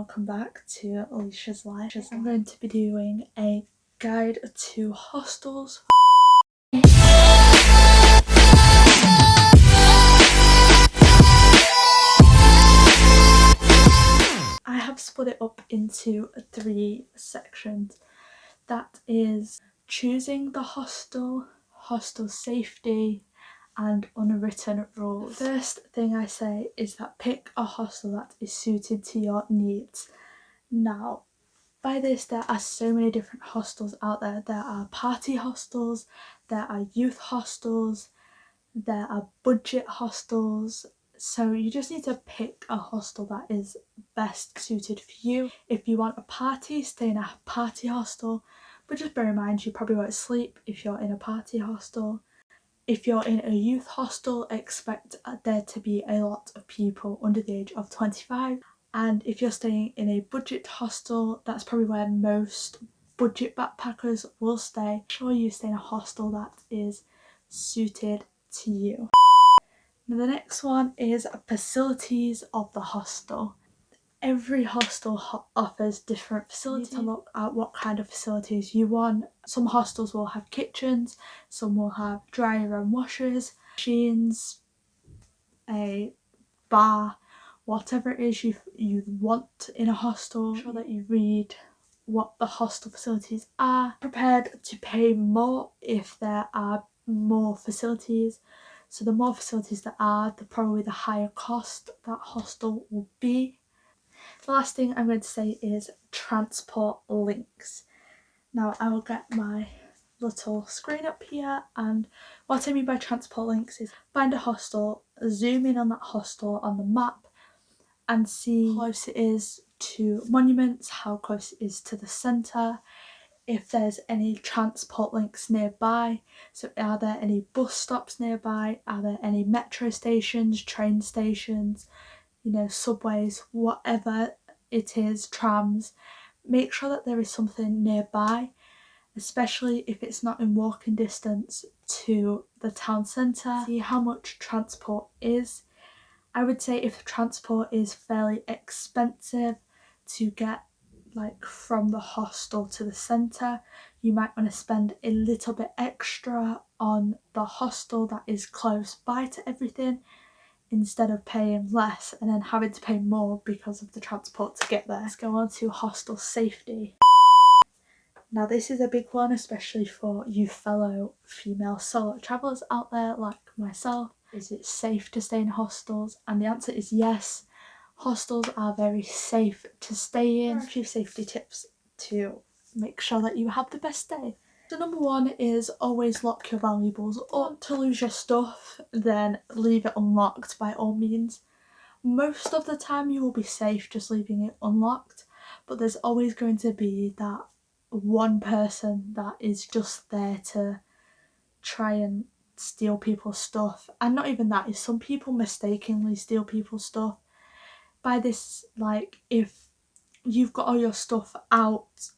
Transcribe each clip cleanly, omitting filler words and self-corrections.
welcome back to Leesh's Life. I'm going to be doing a guide to hostels. I have split it up into 3 sections. That is choosing the hostel, hostel safety, and unwritten rules. The first thing I say is that pick a hostel that is suited to your needs. Now, by this, there are so many different hostels out there. There are party hostels, there are youth hostels, there are budget hostels. So you just need to pick a hostel that is best suited for you. If you want a party, stay in a party hostel, but just bear in mind you probably won't sleep if you're in a party hostel. If you're in a youth hostel, expect there to be a lot of people under the age of 25. And if you're staying in a budget hostel, that's probably where most budget backpackers will stay. Make sure you stay in a hostel that is suited to you. Now the next one is facilities of the hostel. Every hostel offers different facilities. You need to look at what kind of facilities you want. Some hostels will have kitchens, some will have dryer and washers, machines, a bar, whatever it is you want in a hostel. Make sure that you read what the hostel facilities are. Prepared to pay more if there are more facilities. So the more facilities there are, probably the higher cost that hostel will be. The last thing I'm going to say is transport links. Now I will get my little screen up here, and what I mean by transport links is find a hostel, zoom in on that hostel on the map and see how close it is to monuments, how close it is to the centre, if there's any transport links nearby. So are there any bus stops nearby, are there any metro stations, train stations, you know, subways, whatever it is, trams. Make sure that there is something nearby, especially if it's not in walking distance to the town centre. See how much transport is. I would say if transport is fairly expensive to get like from the hostel to the centre, you might want to spend a little bit extra on the hostel that is close by to everything, instead of paying less and then having to pay more because of the transport to get there. Let's go on to hostel safety. Now this is a big one, especially for you fellow female solo travellers out there like myself. Is it safe to stay in hostels? And the answer is yes. Hostels are very safe to stay in. There are a few safety tips to make sure that you have the best stay. So number 1 is always lock your valuables. Or to lose your stuff, then leave it unlocked by all means. Most of the time you will be safe just leaving it unlocked, but there's always going to be that one person that is just there to try and steal people's stuff. And not even that, is some people mistakenly steal people's stuff. By this, like, if you've got all your stuff out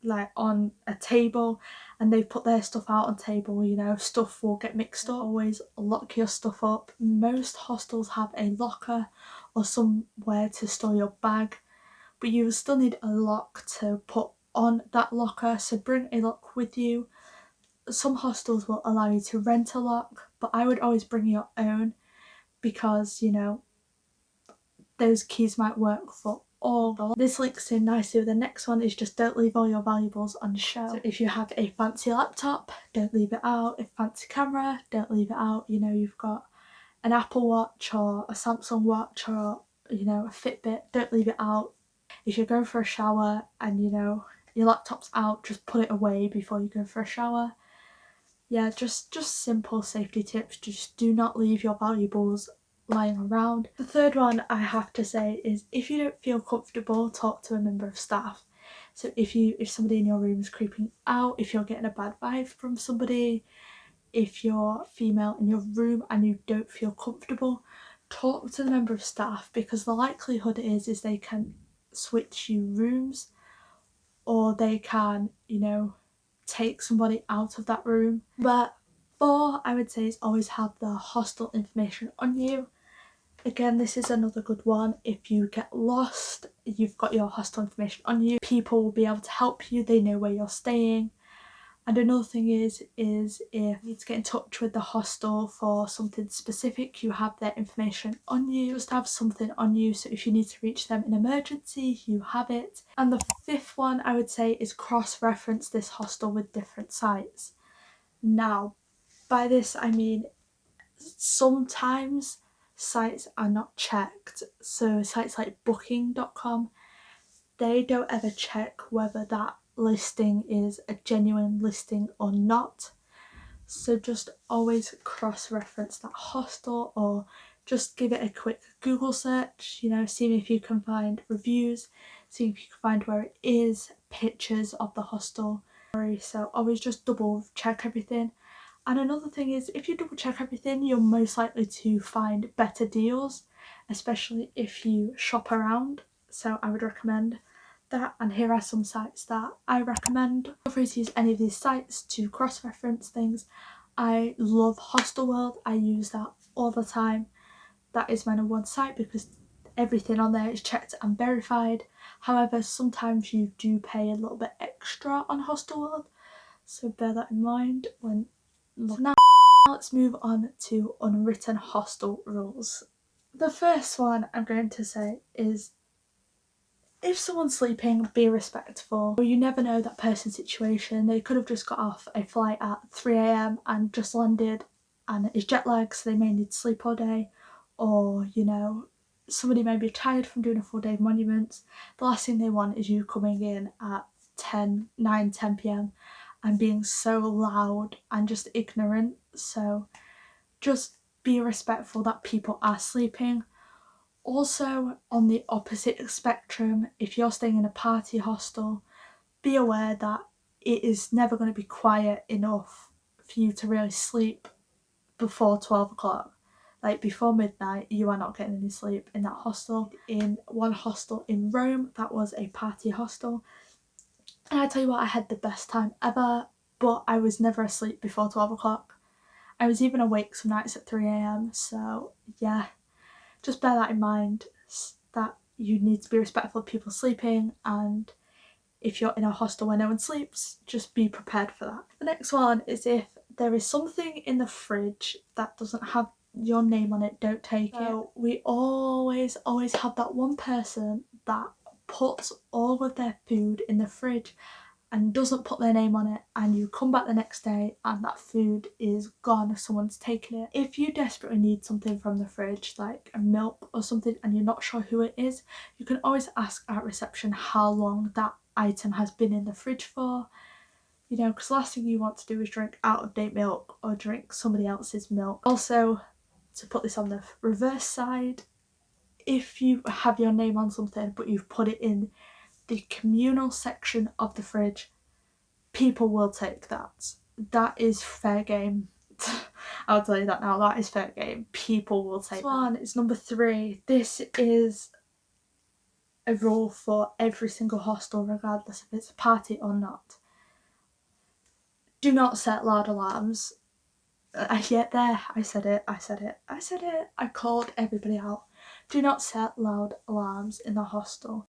like on a table and they've put their stuff out on table, you know, stuff will get mixed up. Always lock your stuff up. Most hostels have a locker or somewhere to store your bag, but you will still need a lock to put on that locker, so bring a lock with you. Some hostels will allow you to rent a lock, but I would always bring your own, because, you know, those keys might work for all. This links in nicely with the next one, is just don't leave all your valuables on show. So if you have a fancy laptop, don't leave it out. A fancy camera, don't leave it out. You know, you've got an Apple Watch or a Samsung watch or, you know, a Fitbit, don't leave it out. If you're going for a shower and, you know, your laptop's out, just put it away before you go for a shower. Yeah, just simple safety tips. Just do not leave your valuables lying around. The third one I have to say is, if you don't feel comfortable, talk to a member of staff. So if somebody in your room is creeping out, if you're getting a bad vibe from somebody, if you're female in your room and you don't feel comfortable, talk to the member of staff, because the likelihood is they can switch you rooms, or they can, you know, take somebody out of that room. But 4, I would say, is always have the hostel information on you. Again, this is another good one. If you get lost, you've got your hostel information on you. People will be able to help you. They know where you're staying. And another thing is if you need to get in touch with the hostel for something specific, you have their information on you. Just have something on you, so if you need to reach them in emergency, you have it. And the fifth one I would say is cross-reference this hostel with different sites. Now, by this I mean sometimes sites are not checked. So sites like booking.com, they don't ever check whether that listing is a genuine listing or not. So just always cross-reference that hostel, or just give it a quick Google search, you know, see if you can find reviews, see if you can find where it is, pictures of the hostel. So always just double check everything. And another thing is, if you double check everything, you're most likely to find better deals, especially if you shop around. So I would recommend that, and here are some sites that I recommend. Feel free to use any of these sites to cross-reference things. I love Hostel World, I use that all the time. That is my #1 site because everything on there is checked and verified. However, sometimes you do pay a little bit extra on Hostel World, so bear that in mind when looking. Now let's move on to unwritten hostel rules. The first one I'm going to say is, if someone's sleeping, be respectful. You never know that person's situation. They could have just got off a flight at 3 AM and just landed and is jet lagged, so they may need to sleep all day. Or, you know, somebody may be tired from doing a full day of monuments. The last thing they want is you coming in at 9, 10 PM and being so loud and just ignorant. So just be respectful that people are sleeping. Also, on the opposite spectrum, if you're staying in a party hostel, be aware that it is never going to be quiet enough for you to really sleep before 12 o'clock. Like before midnight, you are not getting any sleep in that hostel. In one hostel in Rome, that was a party hostel. And I tell you what, I had the best time ever, but I was never asleep before 12 o'clock. I was even awake some nights at 3 AM, so yeah. Just bear that in mind, that you need to be respectful of people sleeping, and if you're in a hostel where no one sleeps, just be prepared for that. The next one is, if there is something in the fridge that doesn't have your name on it, don't take it. We always have that one person that puts all of their food in the fridge and doesn't put their name on it, and you come back the next day and that food is gone, someone's taken it. If you desperately need something from the fridge, like a milk or something, and you're not sure who it is, you can always ask at reception how long that item has been in the fridge for, you know, because the last thing you want to do is drink out of date milk or drink somebody else's milk. Also, to put this on the reverse side, if you have your name on something but you've put it in the communal section of the fridge, people will take that. That is fair game. I'll tell you that now, that is fair game. People will take that. This one is #3. This is a rule for every single hostel, regardless if it's a party or not. Do not set loud alarms. Yeah, there, I said it. I called everybody out. Do not set loud alarms in the hostel.